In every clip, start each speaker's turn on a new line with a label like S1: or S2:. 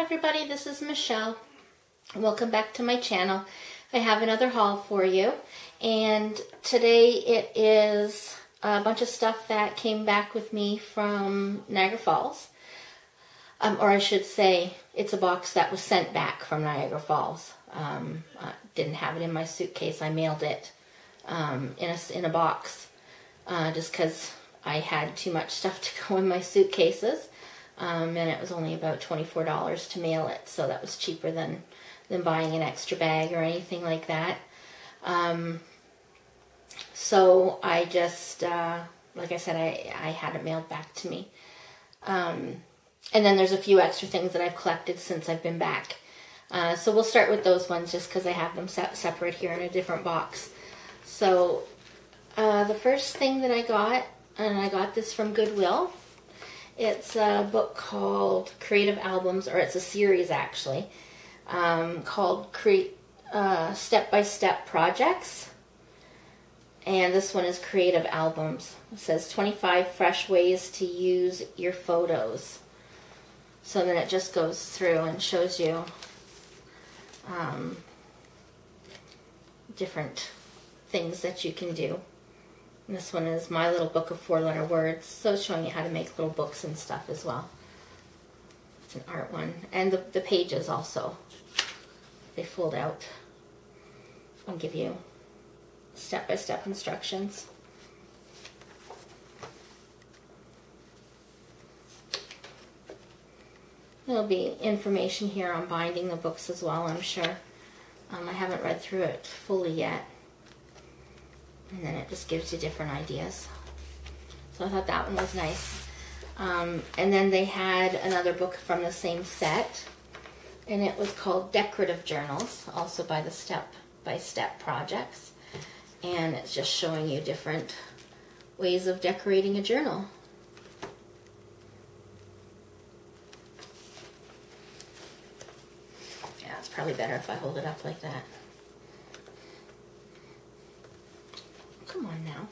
S1: everybody, this is Michelle. Welcome back to my channel. I have another haul for you, and today it is a bunch of stuff that came back with me from Niagara Falls. Or I should say, it's a box that was sent back from Niagara Falls. I didn't have it in my suitcase. I mailed it in a box just because I had too much stuff to go in my suitcases. And it was only about $24 to mail it, so that was cheaper than buying an extra bag or anything like that. So I just, like I said, I had it mailed back to me. And then there's a few extra things that I've collected since I've been back. So we'll start with those ones just because I have them separate here in a different box. So the first thing that I got, and I got this from Goodwill. It's a book called Creative Albums, or it's a series actually, called Step-by-Step Projects. And this one is Creative Albums. It says 25 fresh ways to use your photos. So then it just goes through and shows you different things that you can do. And this one is My Little Book of 4-Letter Words, so it's showing you how to make little books and stuff as well. It's an art one. And the pages also, they fold out and give you step-by-step instructions. There'll be information here on binding the books as well, I'm sure. I haven't read through it fully yet. And then it just gives you different ideas. So I thought that one was nice. And then they had another book from the same set. And it was called Decorative Journals, also by the Step-by-Step Projects. And it's just showing you different ways of decorating a journal. Yeah, it's probably better if I hold it up like that. Come on now.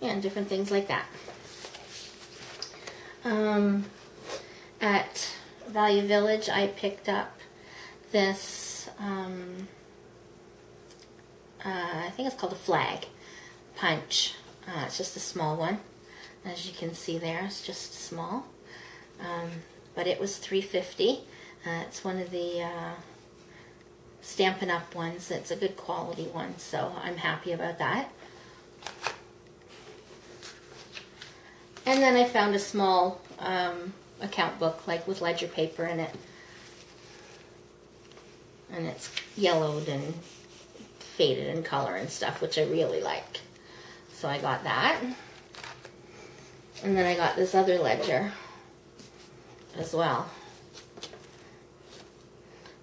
S1: And different things like that. At Value Village, I picked up this, I think it's called a flag punch. It's just a small one. As you can see there, it's just small. But it was $3.50. It's one of the Stampin' Up! Ones. It's a good quality one, so I'm happy about that. And then I found a small account book, like with ledger paper in it. And it's yellowed and faded in color and stuff, which I really like. So I got that. And then I got this other ledger as well.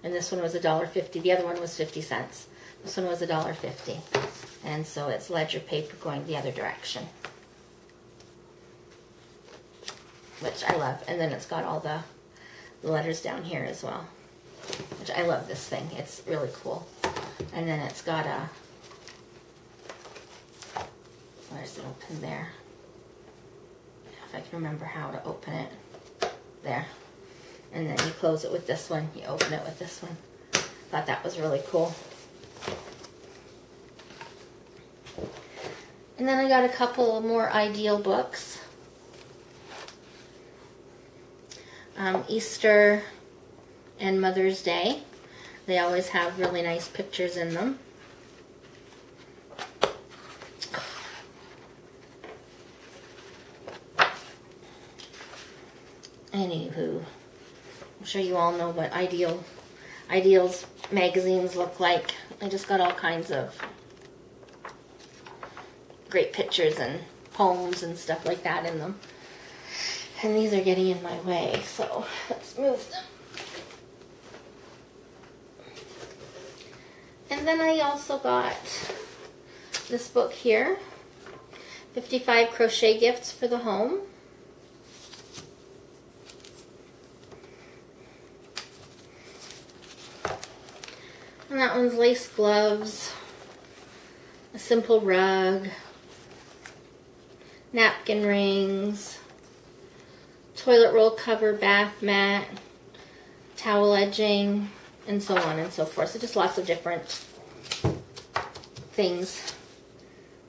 S1: And this one was $1.50. The other one was 50 cents. This one was $1.50. And so it's ledger paper going the other direction, which I love. And then it's got all the letters down here as well, which I love this thing. It's really cool. And then it's got a, where's it open there? If I can remember how to open it. There. And then you close it with this one. You open it with this one. Thought that was really cool. And then I got a couple more Ideal books. Easter and Mother's Day. They always have really nice pictures in them. Anywho, I'm sure you all know what Ideal's magazines look like. I just got all kinds of great pictures and poems and stuff like that in them. And these are getting in my way, so let's move them. And then I also got this book here, 55 Crochet Gifts for the Home. And that one's lace gloves, a simple rug, napkin rings, toilet roll cover, bath mat, towel edging, and so on and so forth. So just lots of different things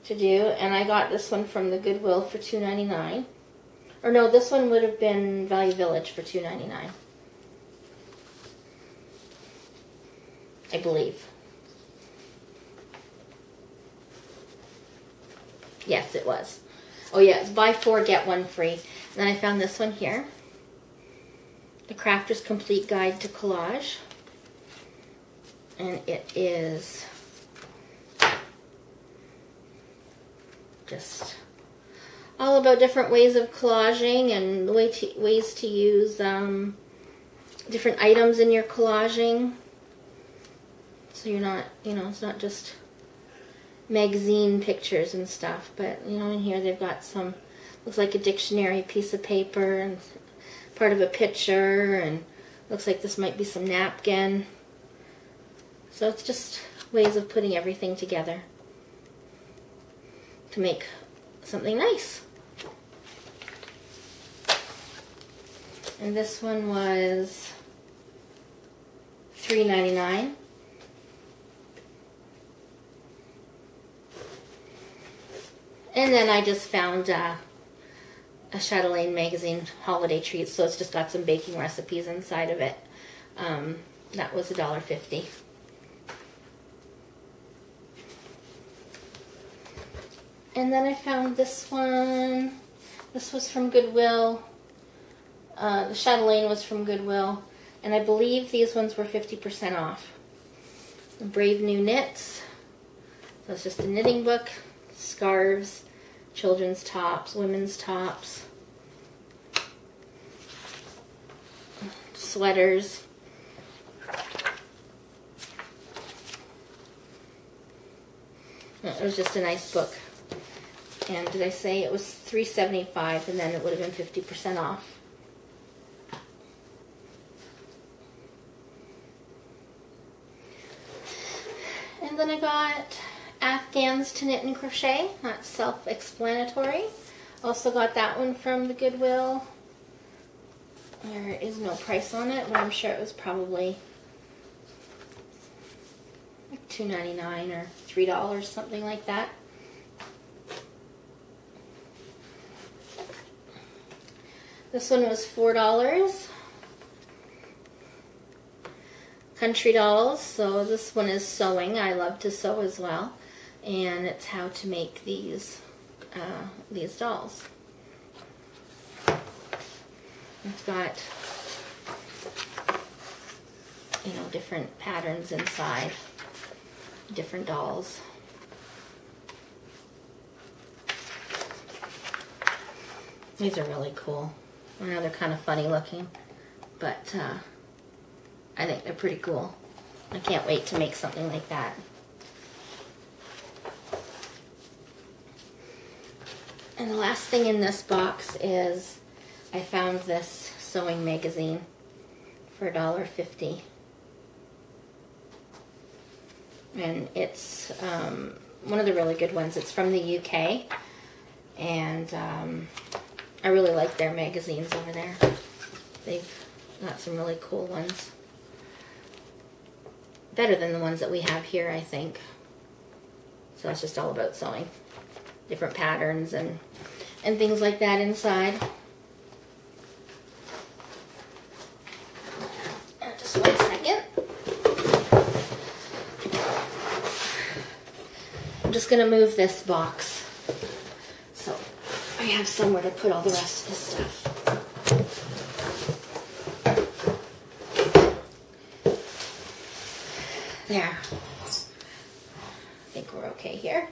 S1: to do. And I got this one from the Goodwill for $2.99. Or no, this one would have been Value Village for $2.99. I believe. Yes, it was. Oh yeah, it's buy 4, get 1 free. And then I found this one here. The Crafter's Complete Guide to Collage. And it is just all about different ways of collaging and ways to use different items in your collaging. So you're not, it's not just magazine pictures and stuff, but in here they've got some, looks like a dictionary piece of paper and part of a picture, and looks like this might be some napkin. So it's just ways of putting everything together to make something nice. And this one was $3.99. And then I just found a Chatelaine magazine, Holiday Treats, so it's just got some baking recipes inside of it. That was $1.50. And then I found this one. This was from Goodwill. The Chatelaine was from Goodwill. And I believe these ones were 50% off. Brave New Knits. So it's just a knitting book. Scarves, children's tops, women's tops, sweaters. It was just a nice book. And did I say it was $3.75, and then it would have been 50% off. And then I got Afghans to knit and crochet. That's self-explanatory. Also got that one from the Goodwill. There is no price on it, but I'm sure it was probably like $2.99 or $3, something like that. This one was $4. Country Dolls. So this one is sewing. I love to sew as well. And it's how to make these dolls. It's got, different patterns inside, different dolls. These are really cool. I know they're kind of funny looking, but I think they're pretty cool. I can't wait to make something like that. And the last thing in this box is I found this sewing magazine for $1.50. And it's one of the really good ones. It's from the UK. And I really like their magazines over there. They've got some really cool ones. Better than the ones that we have here, I think. So it's just all about sewing. Different patterns and things like that inside. Just 1 second. I'm just going to move this box so I have somewhere to put all the rest of this stuff. There. I think we're okay here.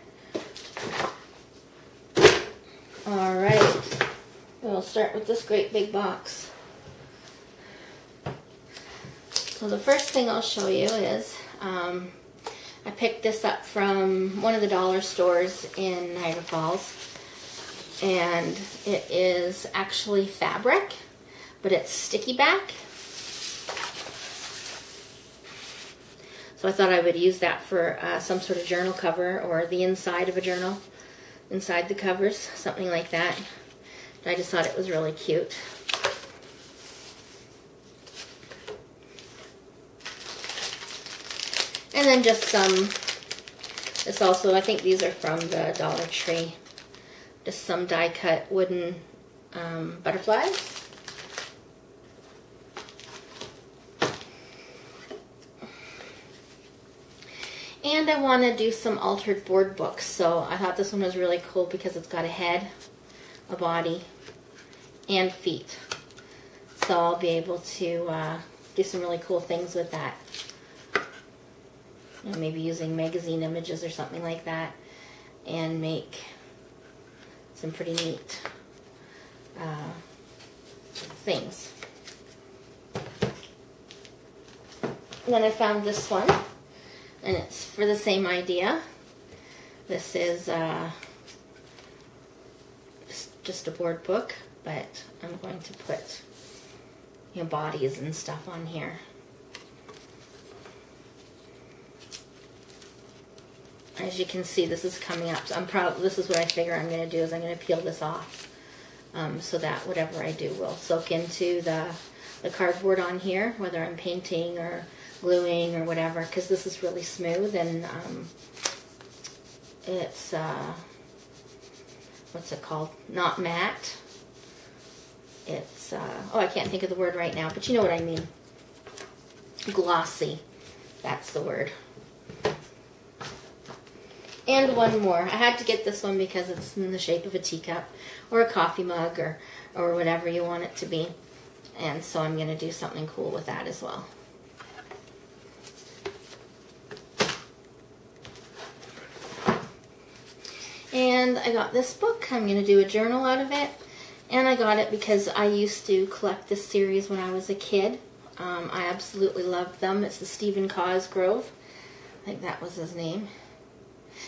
S1: Alright, we'll start with this great big box. So the first thing I'll show you is, I picked this up from one of the dollar stores in Niagara Falls. And it is actually fabric, but it's sticky back. So I thought I would use that for some sort of journal cover, or the inside of a journal, inside the covers, something like that. I just thought it was really cute. And then just some, this also, I think these are from the Dollar Tree. Just some die cut wooden butterflies. And I want to do some altered board books. So I thought this one was really cool because it's got a head, a body, and feet. So I'll be able to do some really cool things with that. You know, maybe using magazine images or something like that, and make some pretty neat things. And then I found this one, and it's for the same idea. This is just a board book, but I'm going to put, you know, bodies and stuff on here. As you can see, this is coming up. So this is what I figure I'm going to do, is I'm going to peel this off so that whatever I do will soak into the cardboard on here, whether I'm painting or gluing or whatever, because this is really smooth, and it's, what's it called? Not matte. It's, oh, I can't think of the word right now, but you know what I mean. Glossy. That's the word. And one more. I had to get this one because it's in the shape of a teacup or a coffee mug or whatever you want it to be. And so I'm going to do something cool with that as well. And I got this book. I'm going to do a journal out of it. And I got it because I used to collect this series when I was a kid. I absolutely loved them. It's the Stephen Cosgrove. I think that was his name.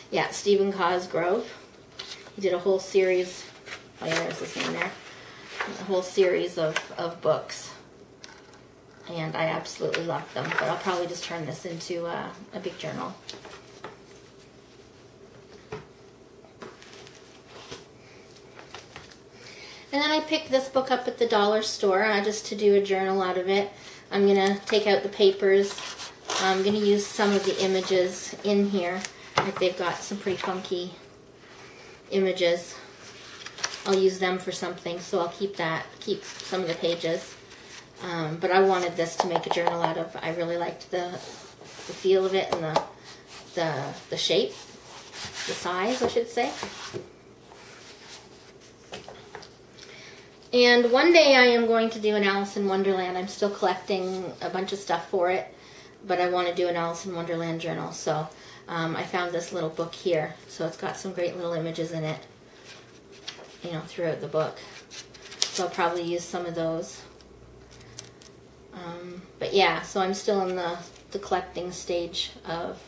S1: Yeah, Stephen Cosgrove. He did a whole series, oh yeah, there's his name there, a whole series of books. And I absolutely loved them, but I'll probably just turn this into a big journal. And then I picked this book up at the dollar store just to do a journal out of it. I'm going to take out the papers. I'm going to use some of the images in here. Like, they've got some pretty funky images. I'll use them for something, so I'll keep some of the pages. But I wanted this to make a journal out of. I really liked the feel of it and the shape, the size, I should say. And one day I am going to do an Alice in Wonderland. I'm still collecting a bunch of stuff for it, but I want to do an Alice in Wonderland journal. So I found this little book here. So it's got some great little images in it, you know, throughout the book. So I'll probably use some of those. But yeah, so I'm still in the collecting stage of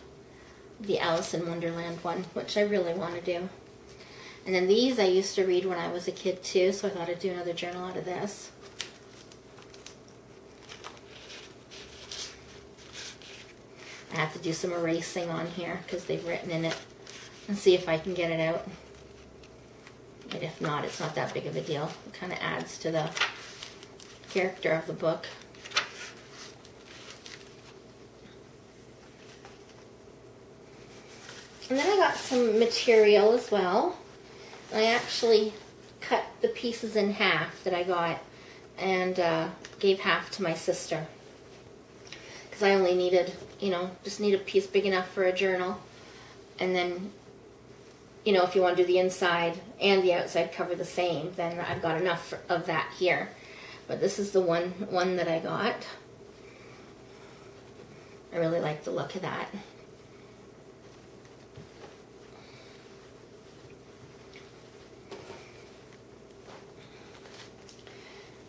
S1: the Alice in Wonderland one, which I really want to do. And then these I used to read when I was a kid too, so I thought I'd do another journal out of this. I have to do some erasing on here because they've written in it, and see if I can get it out. And if not, it's not that big of a deal. It kind of adds to the character of the book. And then I got some material as well. I actually cut the pieces in half that I got and gave half to my sister. Because I only needed, you know, just need a piece big enough for a journal. And then, you know, if you want to do the inside and the outside cover the same, then I've got enough of that here. But this is the one that I got. I really like the look of that.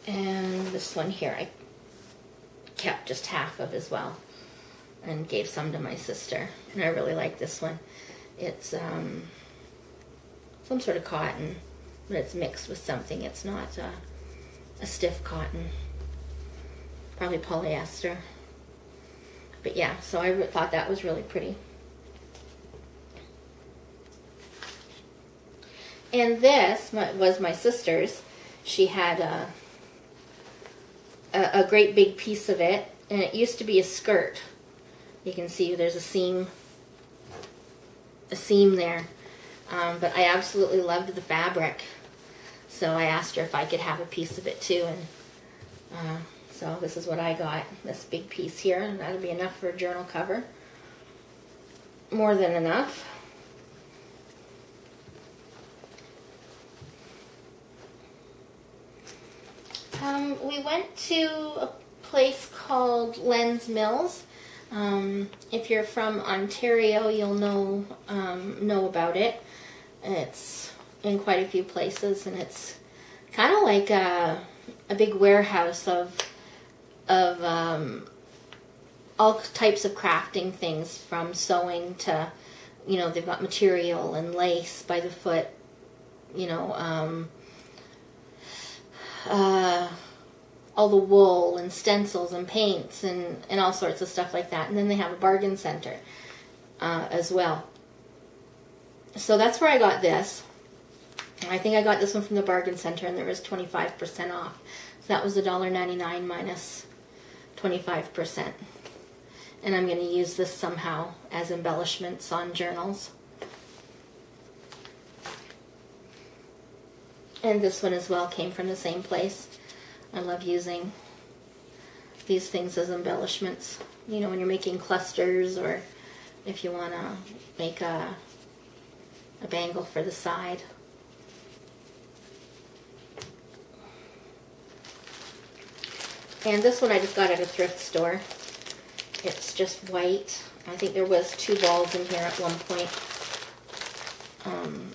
S1: And this one here I kept just half of as well and gave some to my sister. And I really like this one. It's some sort of cotton, but it's mixed with something. It's not a stiff cotton. Probably polyester. But yeah, so I thought that was really pretty. And this was my sister's. She had a great big piece of it, and it used to be a skirt. You can see there's a seam there. But I absolutely loved the fabric. So I asked her if I could have a piece of it too, and so this is what I got, this big piece here, and that'll be enough for a journal cover. More than enough. We went to a place called Len's Mills. If you're from Ontario, you'll know about it. It's in quite a few places, and it's kind of like a big warehouse of all types of crafting things, from sewing to, you know, they've got material and lace by the foot, you know, all the wool and stencils and paints and all sorts of stuff like that. And then they have a bargain center as well. So that's where I got this. I think I got this one from the bargain center, and there was 25% off. So that was $1.99 minus 25%. And I'm going to use this somehow as embellishments on journals. And this one as well came from the same place. I love using these things as embellishments. You know, when you're making clusters, or if you want to make a bangle for the side. And this one I just got at a thrift store. It's just white. I think there was 2 balls in here at one point.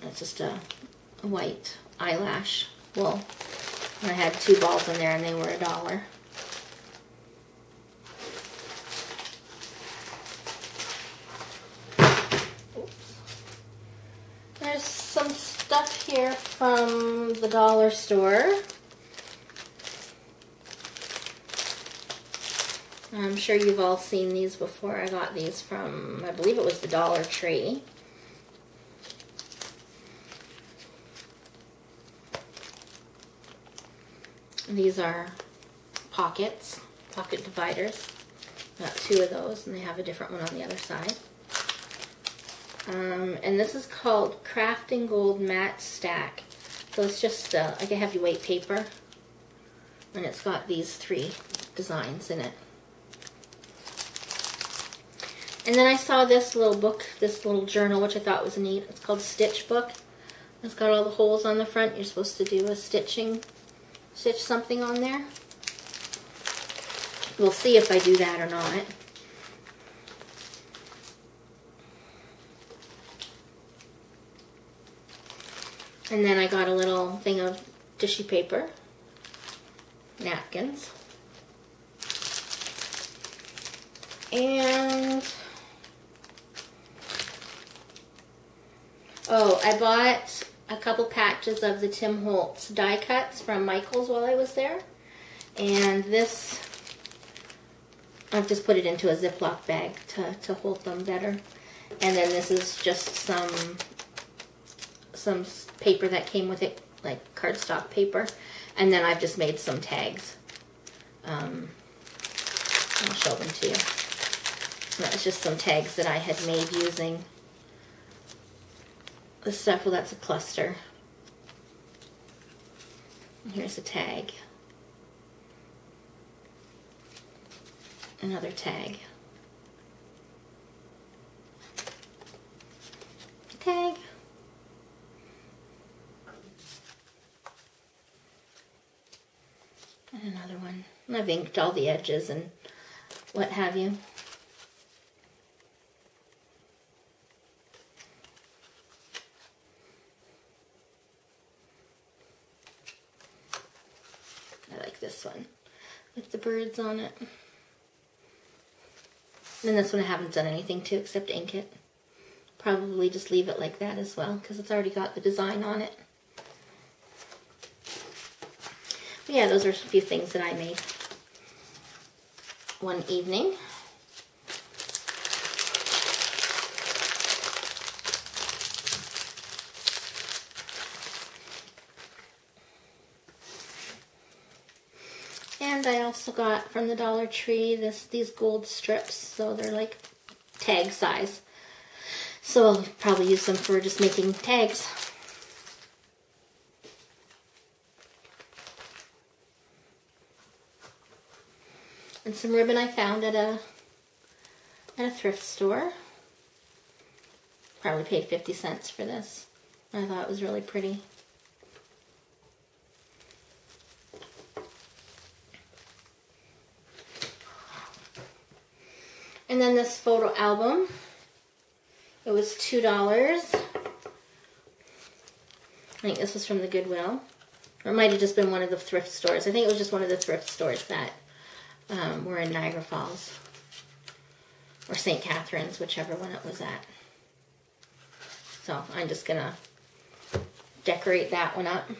S1: It's just a white eyelash wool. And I had 2 balls in there, and they were $1. Oops. There's some stuff here from the dollar store. I'm sure you've all seen these before. I got these from, I believe it was the Dollar Tree. These are pocket dividers. Got 2 of those, and they have a different one on the other side. And this is called Crafting Gold Matte Stack. So it's just like a heavyweight paper, and it's got these 3 designs in it. And then I saw this little book, this little journal, which I thought was neat. It's called Stitch Book. It's got all the holes on the front. You're supposed to do a stitch something on there. We'll see if I do that or not. And then I got a little thing of tissue paper, napkins, and I bought a couple patches of the Tim Holtz die cuts from Michael's while I was there. And this, I've just put it into a Ziploc bag to hold them better. And then this is just some paper that came with it, like cardstock paper. And then I've just made some tags. I'll show them to you. That's just some tags that I had made using the stuff. Well, that's a cluster. Here's a tag. Another tag. Tag. And another one. And I've inked all the edges and what have you. This one with the birds on it. And this one I haven't done anything to except ink it. Probably just leave it like that as well, because it's already got the design on it. But yeah, those are a few things that I made one evening. And I also got from the Dollar Tree these gold strips, so they're like tag size. So I'll probably use them for just making tags. And some ribbon I found at a thrift store. Probably paid 50 cents for this. I thought it was really pretty. And then this photo album. It was $2. I think this was from the Goodwill. Or it might have just been one of the thrift stores. I think it was just one of the thrift stores that were in Niagara Falls. Or St. Catharines, whichever one it was at. So I'm just going to decorate that one up.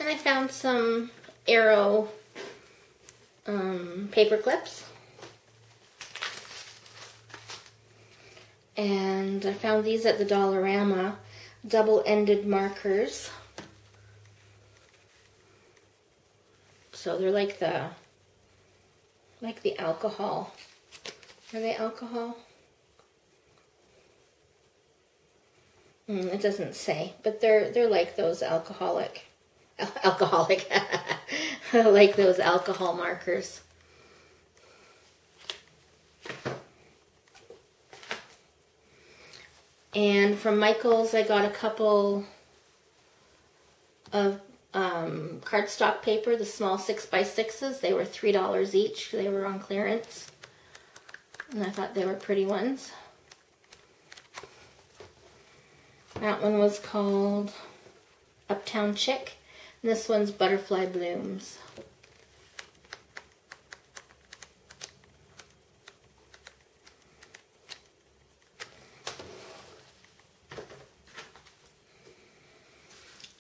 S1: And I found some Arrow paper clips. And I found these at the Dollarama, double-ended markers. So they're like the alcohol. Are they alcohol? It doesn't say, but they're like those alcoholic, like those alcohol markers. And from Michael's, I got a couple of cardstock paper, the small 6x6s. They were $3 each. They were on clearance. And I thought they were pretty ones. That one was called Uptown Chick. And this one's Butterfly Blooms.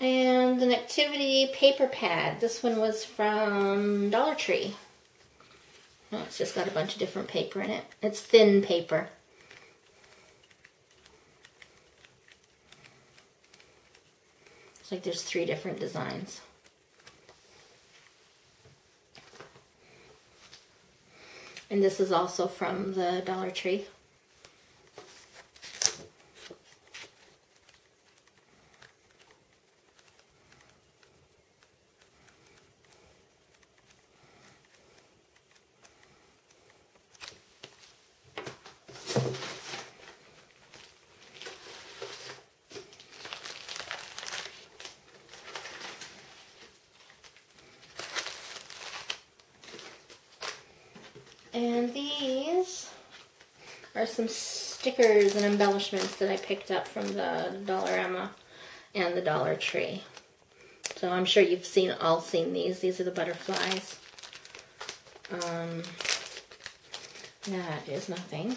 S1: And an activity paper pad. This one was from Dollar Tree. Oh, it's just got a bunch of different paper in it. It's thin paper. It's like there's 3 different designs. And this is also from the Dollar Tree. And these are some stickers and embellishments that I picked up from the Dollarama and the Dollar Tree. So I'm sure you've all seen these. These are the butterflies. That is nothing.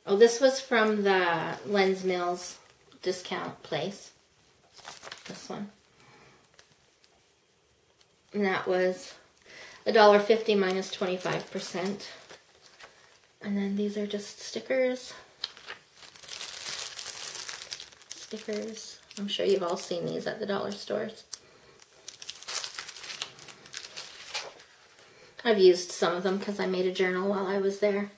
S1: Oh, this was from the Lens Mills discount place. This one. And that was $1.50 minus 25%. And then these are just stickers. Stickers. I'm sure you've all seen these at the dollar stores. I've used some of them because I made a journal while I was there.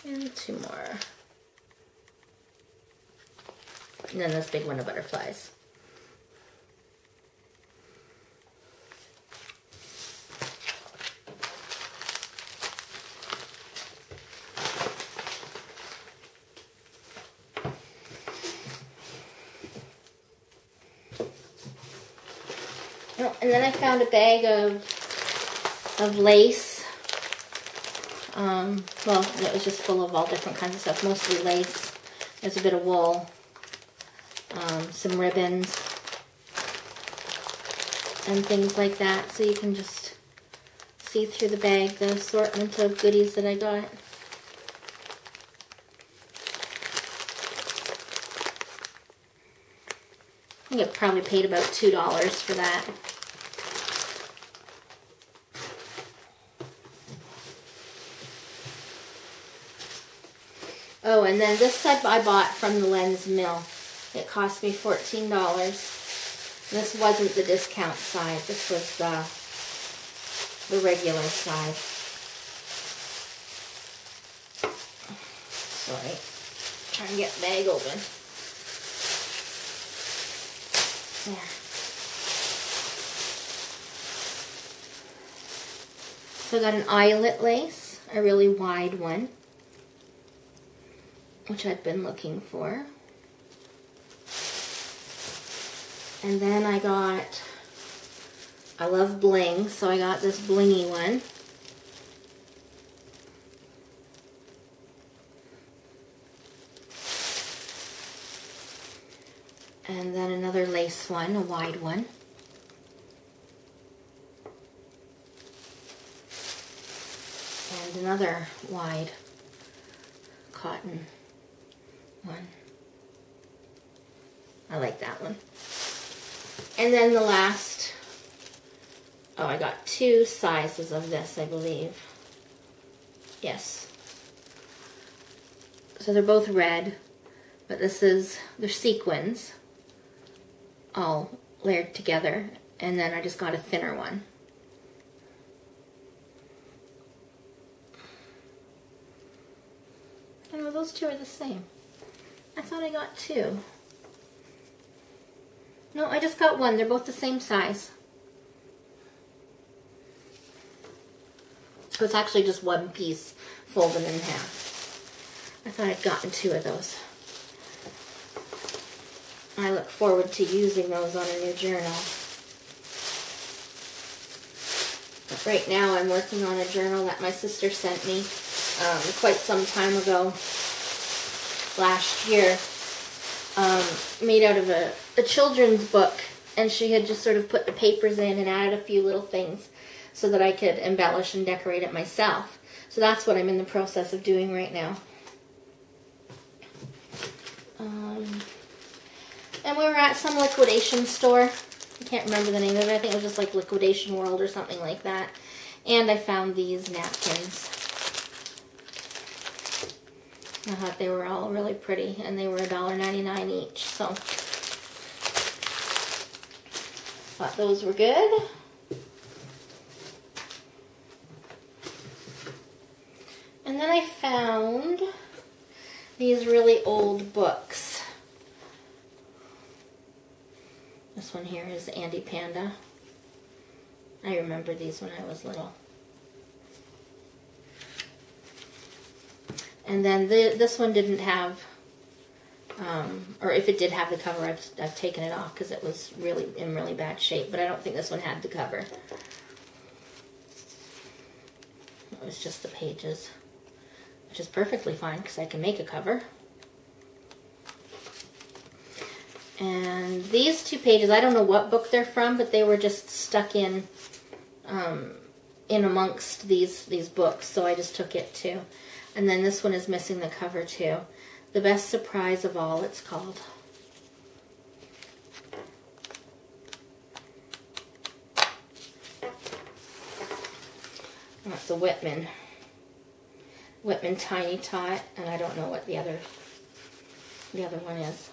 S1: And 2 more. And then this big one of butterflies. Oh, and then I found a bag of lace. Well, it was just full of all different kinds of stuff, mostly lace. There's a bit of wool, some ribbons, and things like that. So you can just see through the bag the assortment of goodies that I got. think I probably paid about $2 for that. Oh, and then this set I bought from the Lens Mill. It cost me $14. This wasn't the discount side. This was the regular side. Sorry. Trying to get the bag open. There. So I got an eyelet lace, a really wide one, which I've been looking for. And then I love bling, so I got this blingy one. And then another lace one, a wide one. And another wide cotton one. I like that one. And then the last, oh, I got 2 sizes of this, I believe. Yes. So they're both red, but they're sequins all layered together. And then I just got a thinner one. Oh, those 2 are the same. I thought I got 2. No, I just got 1. They're both the same size. So it's actually just 1 piece folded in half. I thought I'd gotten 2 of those. I look forward to using those on a new journal. But right now I'm working on a journal that my sister sent me quite some time ago, last year. Made out of a children's book, and she had just sort of put the papers in and added a few little things so that I could embellish and decorate it myself. So that's what I'm in the process of doing right now. And we were at some liquidation store. I can't remember the name of it. I think it was just like Liquidation World or something like that. And I found these napkins. I thought they were all really pretty, and they were $1.99 each, so thought those were good. And then I found these really old books. This one here is Andy Panda. I remember these when I was little. And then this one didn't have, or if it did have the cover, I've taken it off because it was really in really bad shape. But I don't think this one had the cover. It was just the pages, which is perfectly fine because I can make a cover. And these 2 pages, I don't know what book they're from, but they were just stuck in amongst these books, so I just took it too. And then this one is missing the cover too. The Best Surprise of All, it's called. That's a Whitman Tiny Tot, and I don't know what the other one is.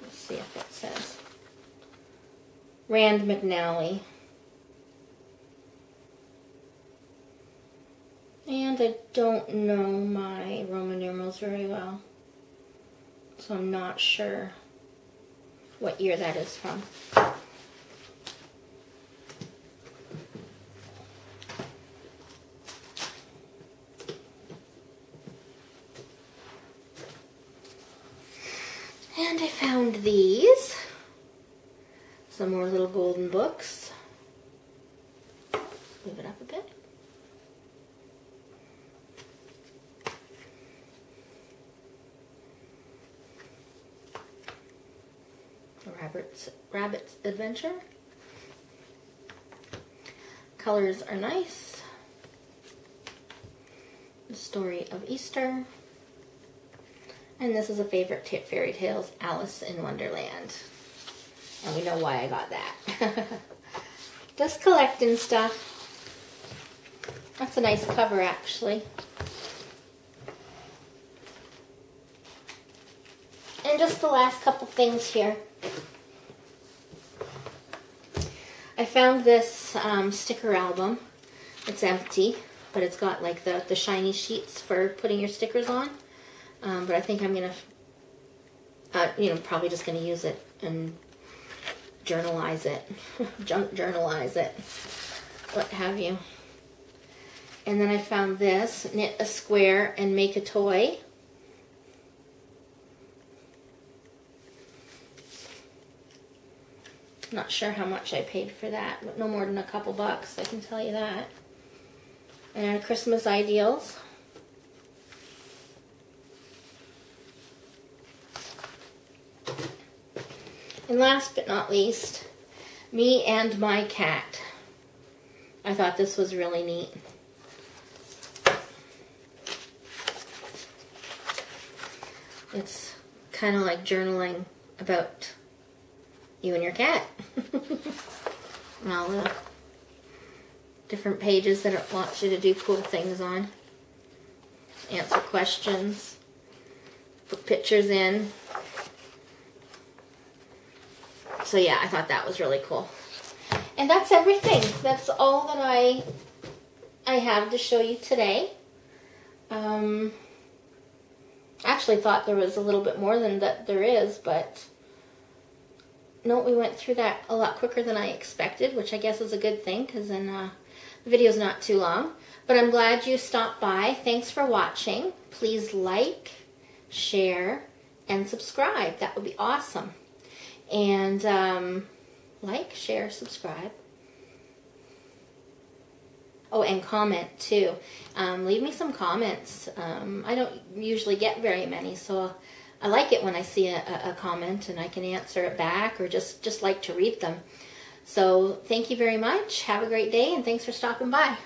S1: Let's see if it says. Rand McNally. And I don't know my Roman numerals very well, so I'm not sure what year that is from. And I found these. Some more little golden books. Move it up a bit. Rabbit's Adventure. Colors are nice. The Story of Easter. And this is a favorite fairy tales, Alice in Wonderland. And we know why I got that. Just collecting stuff. That's a nice cover, actually. And just the last couple things here. I found this sticker album. It's empty, but it's got like the shiny sheets for putting your stickers on. But I think I'm gonna, probably just gonna use it and journalize it, junk journalize it, what have you. And then I found this, knit a square and make a toy. Not sure how much I paid for that, but no more than a couple bucks, I can tell you that. And Christmas ideals. And last but not least, me and my cat. I thought this was really neat. It's kind of like journaling about you and your cat. And all the different pages that it wants you to do cool things on. Answer questions. Put pictures in. So yeah, I thought that was really cool. And that's everything. That's all that I have to show you today. Actually thought there was a little bit more than that there is, but no, we went through that a lot quicker than I expected, which I guess is a good thing, because then the video's not too long. But I'm glad you stopped by. Thanks for watching. Please like, share, and subscribe. That would be awesome. And like, share, subscribe. Oh, and comment too. Leave me some comments. I don't usually get very many, so I like it when I see a comment and I can answer it back, or just like to read them. So thank you very much. Have a great day, and thanks for stopping by.